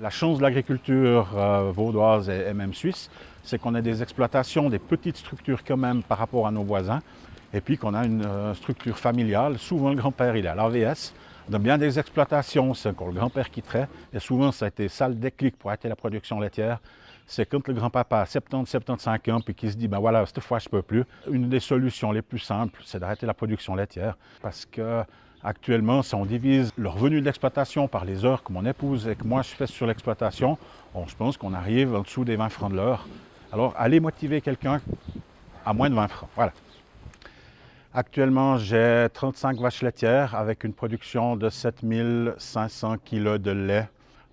La chance de l'agriculture vaudoise et même suisse, c'est qu'on a des exploitations, des petites structures quand même par rapport à nos voisins, et puis qu'on a une structure familiale. Souvent le grand-père il est à l'AVS. Dans bien des exploitations, c'est encore le grand-père qui traite, et souvent ça a été ça le déclic pour arrêter la production laitière. C'est quand le grand-papa a 70-75 ans puis qui se dit, ben voilà, cette fois je ne peux plus. Une des solutions les plus simples, c'est d'arrêter la production laitière, parce que actuellement, si on divise le revenu de l'exploitation par les heures que mon épouse et que moi je fais sur l'exploitation, je pense qu'on arrive en dessous des 20 francs de l'heure. Alors, allez motiver quelqu'un à moins de 20 francs. Voilà. Actuellement, j'ai 35 vaches laitières avec une production de 7500 kg de lait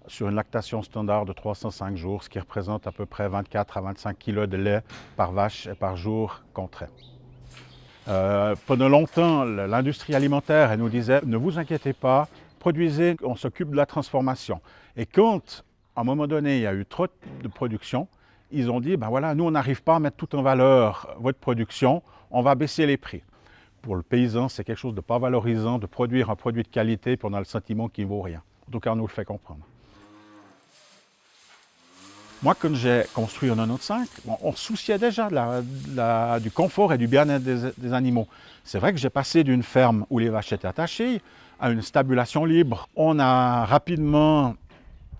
sur une lactation standard de 305 jours, ce qui représente à peu près 24 à 25 kg de lait par vache et par jour qu'on traite. Pendant longtemps, l'industrie alimentaire elle nous disait « Ne vous inquiétez pas, produisez, on s'occupe de la transformation ». Et quand, à un moment donné, il y a eu trop de production, ils ont dit « Ben voilà, nous, on n'arrive pas à mettre tout en valeur votre production, on va baisser les prix ». Pour le paysan, c'est quelque chose de pas valorisant de produire un produit de qualité puis on a le sentiment qu'il ne vaut rien. En tout cas, on nous le fait comprendre. Moi, quand j'ai construit en 95, on se souciait déjà du confort et du bien-être des animaux. C'est vrai que j'ai passé d'une ferme où les vaches étaient attachées à une stabulation libre. On a rapidement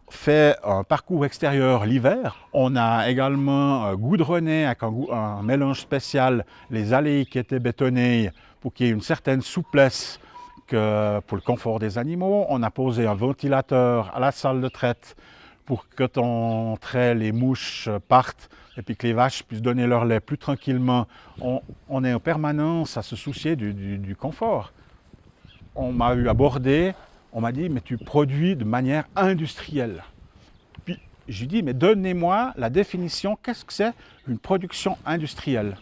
fait un parcours extérieur l'hiver. On a également goudronné avec un mélange spécial les allées qui étaient bétonnées pour qu'il y ait une certaine souplesse pour le confort des animaux. On a posé un ventilateur à la salle de traite pour que quand on traite, les mouches partent et puis que les vaches puissent donner leur lait plus tranquillement. On est en permanence à se soucier du confort. On m'a eu abordé, on m'a dit « mais tu produis de manière industrielle ». Puis je lui dis « mais donnez-moi la définition, qu'est-ce que c'est une production industrielle ?»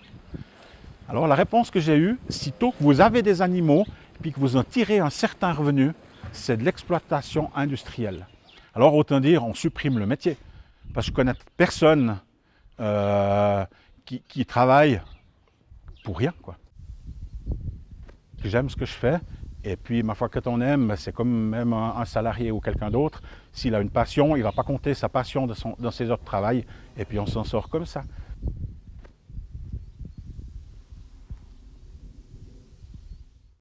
Alors la réponse que j'ai eue, sitôt que vous avez des animaux puis que vous en tirez un certain revenu, c'est de l'exploitation industrielle. Alors autant dire, on supprime le métier. Parce que je connais personne qui travaille pour rien, quoi. J'aime ce que je fais. Et puis, ma foi, quand on aime, c'est comme même un salarié ou quelqu'un d'autre. S'il a une passion, il ne va pas compter sa passion dans ses heures de travail. Et puis, on s'en sort comme ça.